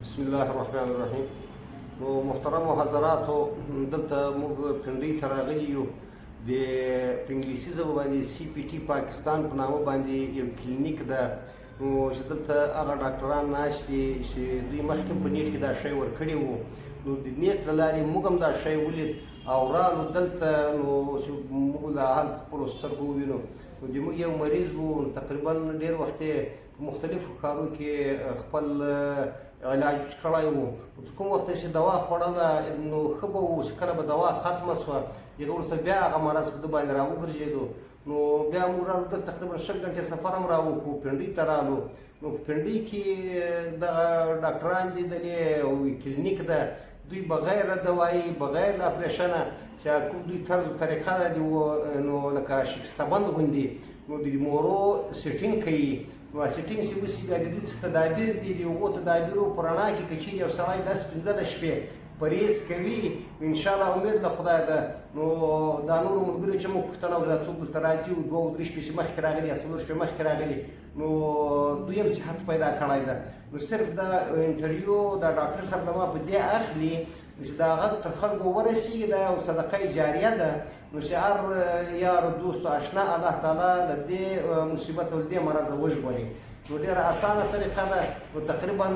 بسم الله الرحمن الرحیم. نو محترم حضراتو، دلته موږ پنډۍ ته راغلي یو د په انګلیسي ژبه باندې سی پی ټي پاکستان په نامه باندې یو کلینیک ده. نو چې دلته هغه ډاکټران ناست دي چې دوی مخکې په نیټ کې دا شی ورکړی وو. نو د نیټ له لارې موږ هم دا شی ولید او رالو دلته. نو چې موږ لا حال په خپلو سترګو ووینو. نو د موږ یو مریض وو، تقریبا ډېر وخت په مختلفو ښارو کې خپل علاج کړی وو. کوم وخت چې دوا خوړله نو ښه به وو، چې کله به دوا ختمه شوه هغه وروسته بیا هغه مرض په ده باندې را وګرځېدو. نو بیا موږ رالو دلته تقریبا 6 غنټې سفر هم را وکړو، پنډۍ ته رالو. نو په پنډۍ کې دغه ډاکټران لیدلې او کلینیک ده. دوی بغیر دوایي بغیر له اپریشنه چې کوم دوی طرز و طریقه ده نو لکه شکستهبند غوندې نو د مورو سیټینګ کوي. نو سیټینګ چې وشي بیا د دوی څه تدابیر دي، د هغو تدابیرو په رڼا کې که چیرې یو سړی 10-15 شپې پرهیز کوي انشاءالله امید له خدای ده. نو دا نورو ملګرو چې موږ پوښتنه وکړه دا څوک دلته راځي 2-3 شپې چې مخکې راغلي یا 4 شپې مخکې راغلي نو دوی هم صحت پیدا کړی ده. نو صرف دا انټرویو دا ډاکټر صاحب له ما په دې اخلي چې دا غږ تر خلکو ورسېږي، دا یو صدقه جاریه ده. نو چې هر یار دوست و اشنا الله تعالی له دې مصیبت او دې مرضه وژغوري. نو ډېره اسانه طریقه ده. نو تقریبا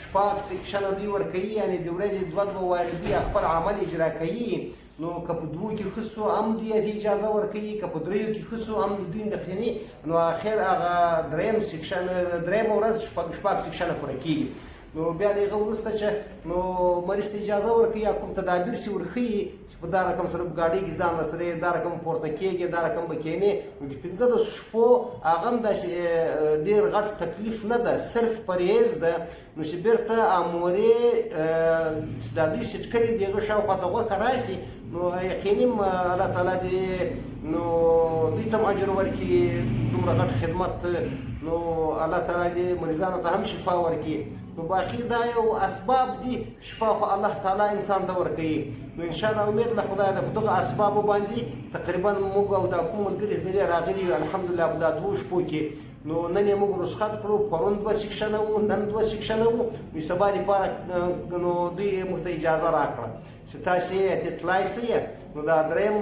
6 سیکشنه دوی ورکوي، یعنې د ورځې 2 وارې دوی خپل عمل اجرا کوي. نو که په 2 کې ښه سو هم دوی اجازه ورکوي، که په 3 کې ښه سو هم دوی نښلي. نو اخر هغه درېیم سیکشن درېیمه ورځ 6 سیکشنه پوره کېږي. نو بیا د هغه وروسته چې نو مریض ته اجازه ورکوي یا کوم تدابیر چې ورښیي چې په دا رقم سره په ګاډۍ کې ځان له سره دا رقم پورته کېږي دا رقم به کښېنې. نو د 15 شپو هغه هم داسې ډېر غټ تکلیف نه ده، صرف پرهیز ده. نو چې بېرته امورې چې دا دوی سیټ کړي د هغه شاوخوا ته غوښه راشي نو یقیني الله تعالی دې نو دوی ته هم اجر ورکړي، دومره غټ خدمت. نو الله تعالی دې مریضانو ته هم شفا ورکړي. نو باقي دا یو اسباب دي، شفا خو الله تعالی انسان ته ورکوي. نو انشاءالله امید له خدای ده په دغه اسبابو باندې تقریبا موږ او دا کوم ملګري چې دلې راغلي یو الحمدلله په دا 2 شپو کې نو نن یې موږ رخصت کړو. پرون 2 سیکشنه وو، نن 2 سیکشنه وو. نو سبا دپاره نو دوی موږ ته اجازه راکړه چې تاسې تلای سئ. نو دا درېیم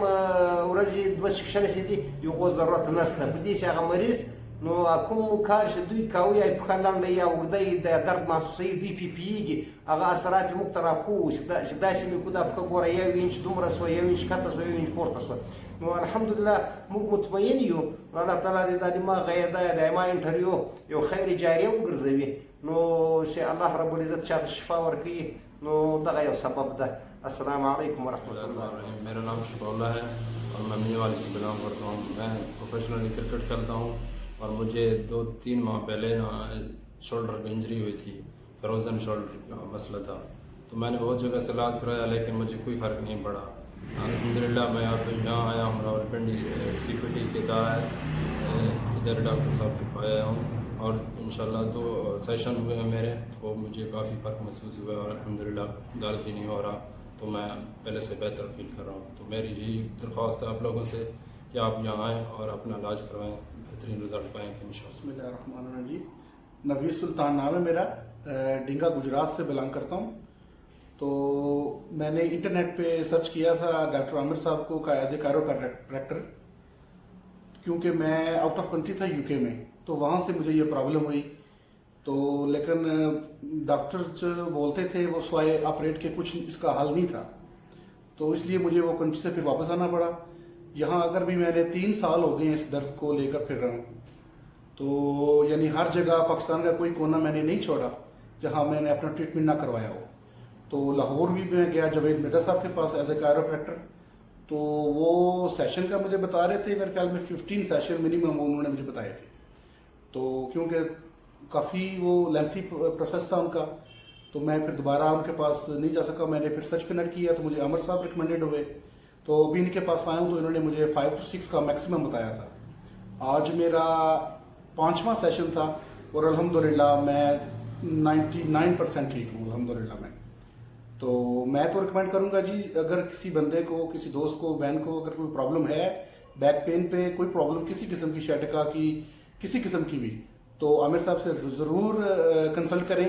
ورځې 2 سیکشنه چې دي د هغو ضرورت نشته په دې چې هغه مریض نو کوم کار چې دوی کوي یا پښه لنډه یا اوږده د درد محسوسوي دوی پیږي هغه اثرات یې موږ ته راښوو چې داسې مې کړو دا پښه ګوره 1 انچ دومره شوه، 1 انچ ښکته شوه، 1 انچ پورته شوه. نو الحمدلله موږ مطمئن یو. الله تعالی دې دا دماغ غیده دایما انټرویو یو خیر جاریه وګرځوي. نو چې الله رب العزت چاته شفا ورکوي نو دغه یو سبب ده. السلام علیکم ورحمۃ اللہ. میرا نام شفا اللہ ہے اور میں منیوالی سے بلانگ کرتا ہوں. میں پروفیشنلی کرکٹ کھیلتا ہوں اور مجھے 2-3 ماہ پہلے شولڈر کی انجری ہوئی تھی، فروزن شولڈر کا مسئلہ تھا. تو میں نے بہت جگہ سے علاج کرایا لیکن مجھے کوئی فرق نہیں پڑا. الحمدللہ میں اب یہاں آیا ہوں راولپنڈی سی پی ٹی کے تحت ادھر ڈاکٹر صاحب کے پاس آیا ہوں اور انشاءاللہ 2 سیشن ہوئے ہیں میرے تو مجھے کافی فرق محسوس ہوا اور الحمدللہ درد بھی نہیں ہو رہا. تو میں پہلے سے بہتر فیل کر رہا ہوں. تو میری یہی درخواست ہے آپ لوگوں سے کہ آپ یہاں آئیں اور اپنا علاج کروائیں، بہترین رزلٹ پائیں گے انشاءاللہ. بسم اللہ الرحمن الرحیم. نوید سلطان نام ہے میرا، ڈنگا گجرات سے بلانگ کرتا ہوں. تو میں نے انٹرنیٹ پہ سرچ کیا تھا ڈاکٹر عامر صاحب کو ایز اے کائروپریکٹر، کیونکہ میں آؤٹ آف کنٹری تھا UK میں. تو وہاں سے مجھے یہ پرابلم ہوئی. تو لیکن ڈاکٹر جو بولتے تھے وہ سوائے آپریٹ کے کچھ اس کا حل نہیں تھا. تو اس لیے مجھے وہ کنٹری سے پھر واپس آنا پڑا. یہاں اگر بھی میں نے 3 سال ہو گئے ہیں اس درد کو لے کر پھر رہا ہوں. تو یعنی ہر جگہ پاکستان کا کوئی کونا میں نے نہیں چھوڑا جہاں میں نے اپنا ٹریٹمنٹ نہ کروایا ہو. تو لاہور بھی میں گیا جاوید مرزا صاحب کے پاس ایز اے کائروپریکٹر. تو وہ سیشن کا مجھے بتا رہے تھے، میرے خیال میں 15 سیشن منیمم انہوں نے مجھے بتائے تھے. تو کیونکہ کافی وہ لینتھی پروسیس تھا ان کا تو میں پھر دوبارہ ان کے پاس نہیں جا سکا. میں نے پھر سرچ پہ نیٹ کیا تو مجھے عامر صاحب ریکمنڈیڈ ہوئے. تو ابھی ان کے پاس آیا ہوں تو انہوں نے مجھے 5 to 6 کا میکسیمم بتایا تھا. آج میرا 5واں سیشن تھا اور الحمدللہ میں 99% ٹھیک ہوں الحمدللہ. میں تو تو ریکمینڈ کروں گا جی، اگر کسی بندے کو کسی دوست کو بہن کو اگر کوئی پرابلم ہے بیک پین پہ کوئی پرابلم کسی قسم کی شیٹکا کی کسی قسم کی بھی تو عامر صاحب سے ضرور کنسلٹ کریں.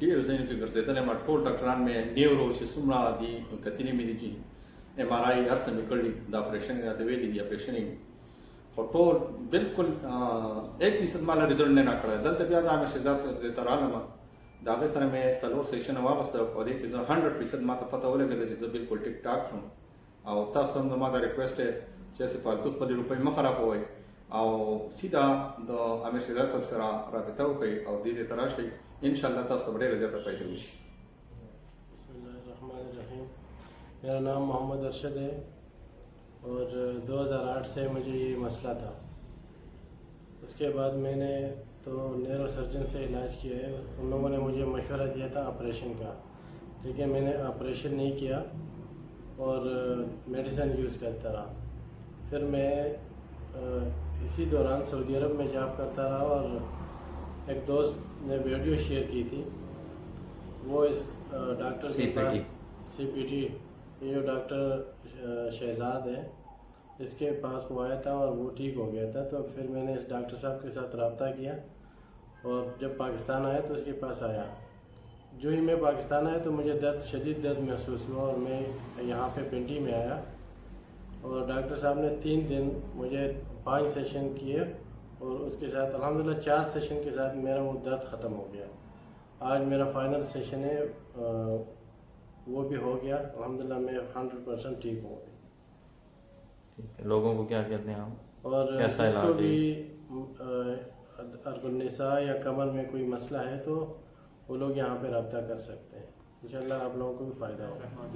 ډیر ځین کې ګرځیدل ما ټول ډاکټران مې نیورو چې څومره دي کتنې مې دي ام آر آی هر څه مې کړی د اپریشن راته ویلي دي اپریشن فټول بالکل 1% مال رزلټ نه راکړی دلته بیا د امر شهزاد سره تر عالمه دا به سره مې سلور سیشن واغسته او دې کې 100% ماته پته ولګېده چې زه بالکل ټیک ټاک شوم او تاسو هم ما دا ریکوست چې څه فالتو خپل روپۍ مخ خرابوي او سیدا د امیر شهزاد صاحب سره رابطه وکړئ او دې ځای ته راشئ ان شاء اللہ تاسو ډېره زیاته فائدہ وشي. بسم اللہ الرحمن الرحیم. میرا نام محمد ارشد ہے اور 2008 سے مجھے یہ مسئلہ تھا. اس کے بعد میں نے تو نیورو سرجن سے علاج کیا ہے. ان لوگوں نے مجھے مشورہ دیا تھا آپریشن کا, لیکن میں نے آپریشن نہیں کیا اور میڈیسن یوز کرتا رہا. پھر میں اسی دوران سعودی عرب میں جاب کرتا رہا اور ایک دوست نے ویڈیو شیئر کی تھی. وہ اس ڈاکٹر کے پاس CPT یہ جو ڈاکٹر شہزاد ہے اس کے پاس وہ آیا تھا اور وہ ٹھیک ہو گیا تھا. تو پھر میں نے اس ڈاکٹر صاحب کے ساتھ رابطہ کیا اور جب پاکستان آیا تو اس کے پاس آیا. جو ہی میں پاکستان آیا تو مجھے شدید درد محسوس ہوا اور میں یہاں پہ پنڈی میں آیا اور ڈاکٹر صاحب نے 3 دن مجھے 5 سیشن کیے اور اس کے ساتھ الحمدللہ 4 سیشن کے ساتھ میرا وہ درد ختم ہو گیا. آج میرا فائنل سیشن ہے وہ بھی ہو گیا الحمدللہ. میں 100% ٹھیک ہوں. لوگوں کو کیا کہتے ہیں آپ اور جس کو بھی النساء یا کمر میں کوئی مسئلہ ہے تو وہ لوگ یہاں پہ رابطہ کر سکتے ہیں. انشاءاللہ آپ لوگوں کو بھی فائدہ ہوگا.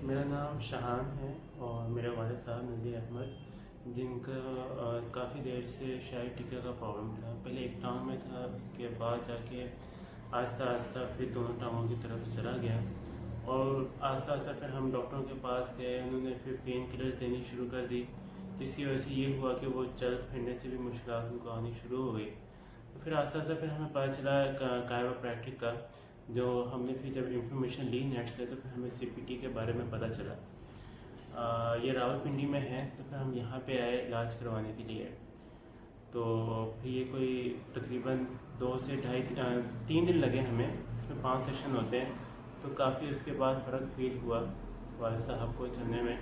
میرا نام شہان ہے اور میرے والد صاحب نذیر احمد جن کا کافی دیر سے شاید ٹکا کا پرابلم تھا. پہلے ایک ٹانگ میں تھا, اس کے بعد جا کے آہستہ آہستہ پھر دونوں ٹانگوں کی طرف چلا گیا اور آہستہ آہستہ پھر ہم ڈاکٹروں کے پاس گئے. انہوں نے پھر پین کلرز دینی شروع کر دی جس کی وجہ سے یہ ہوا کہ وہ چل پھرنے سے بھی مشکلات ان کو آنی شروع ہو گئی. تو پھر آہستہ آہستہ پھر ہمیں پتہ چلا کائروپریکٹک کا, جو ہم نے پھر جب انفارمیشن لی نیٹ سے تو پھر ہمیں CPT کے بارے میں پتہ چلا. یہ راولپنڈی میں ہے تو پھر ہم یہاں پہ آئے علاج کروانے کے لیے. تو پھر یہ کوئی تقریباً 2 سے 3 دن لگے ہمیں. اس میں 5 سیشن ہوتے ہیں تو کافی اس کے بعد فرق فیل ہوا والد صاحب کو چلنے میں.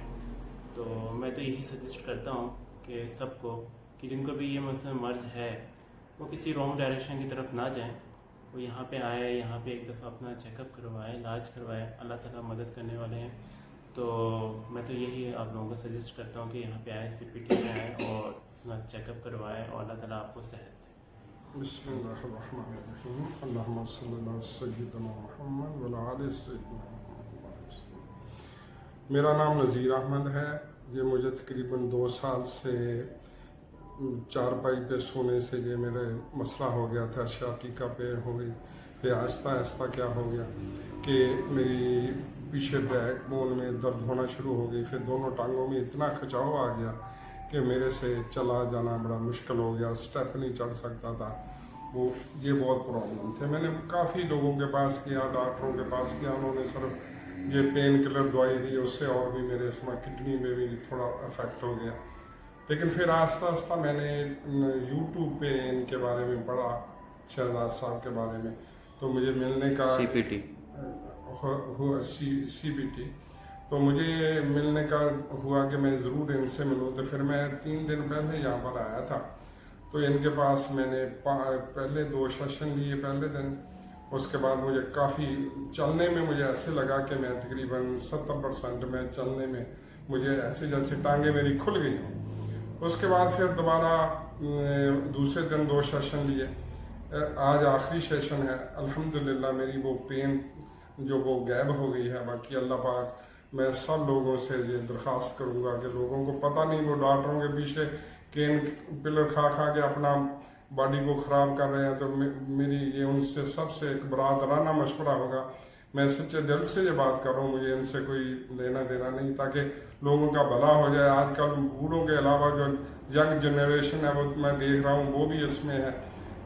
تو میں تو یہی سجیسٹ کرتا ہوں کہ سب کو کہ جن کو بھی یہ مثلا مرض ہے وہ کسی رانگ ڈائریکشن کی طرف نہ جائیں. وہ یہاں پہ آئے, یہاں پہ ایک دفعہ اپنا چیک اپ کروائے, علاج کروائے. اللہ تعالیٰ مدد کرنے والے ہیں. تو میں تو یہی آپ لوگوں کو سجیسٹ کرتا ہوں کہ یہاں پہ آئے, CPT میں آئے اور اپنا چیک اپ کروائے اور اللہ تعالیٰ آپ کو صحت دے. بسم اللہ الرحمن الرحیم. اللہم صلی اللہ سیدنا محمد وعلی آل سیدنا محمد. میرا نام نذیر احمد ہے. یہ مجھے تقریباً 2 سال سے چارپائی پہ سونے سے یہ میرے مسئلہ ہو گیا تھا. شاٹیکا پہ ہو گئی, پھر آہستہ آہستہ کیا ہو گیا کہ میری پیچھے بیک بون میں درد ہونا شروع ہو گئی. پھر دونوں ٹانگوں میں اتنا کھچاؤ آ گیا کہ میرے سے چلا جانا بڑا مشکل ہو گیا. اسٹیپ نہیں چڑھ سکتا تھا. یہ بہت پرابلم تھے. میں نے کافی لوگوں کے پاس کیا, ڈاکٹروں کے پاس کیا. انہوں نے صرف یہ پین کلر دوائی دی, اس سے اور بھی میرے اس میں کڈنی میں بھی تھوڑا افیکٹ ہو گیا. لیکن پھر آہستہ آہستہ میں نے YouTube پہ ان کے بارے میں پڑھا, شہزاد صاحب کے بارے میں. تو مجھے ملنے کا CPT تو مجھے ملنے کا ہوا کہ میں ضرور ان سے ملوں. تو پھر میں 3 دن پہلے یہاں پر آیا تھا. تو ان کے پاس میں نے پہلے 2 سیشن لیے پہلے دن. اس کے بعد مجھے کافی چلنے میں مجھے ایسے لگا کہ میں تقریباً 70% میں چلنے میں مجھے ایسے جیسے ٹانگیں میری کھل گئی ہوں. اس کے بعد پھر دوبارہ دوسرے دن 2 سیشن لیے. آج آخری سیشن ہے. الحمدللہ میری وہ پین جو وہ غائب ہو گئی ہے. باقی اللہ پاک میں سب لوگوں سے یہ درخواست کروں گا کہ لوگوں کو پتہ نہیں, وہ ڈاکٹروں کے پیچھے پین پلر کھا کے اپنا باڈی کو خراب کر رہے ہیں. تو میری یہ ان سے سب سے ایک برادرانہ مشورہ ہوگا. میں سچے دل سے یہ بات کر رہا ہوں, مجھے ان سے کوئی لینا دینا نہیں, تاکہ لوگوں کا بھلا ہو جائے. آج کل بوڑھوں کے علاوہ جو ینگ جنریشن ہے وہ میں دیکھ رہا ہوں وہ بھی اس میں ہے.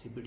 CPT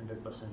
100%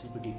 CPT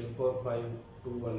L4521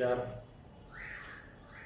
4।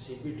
CPT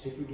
CPT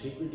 CPT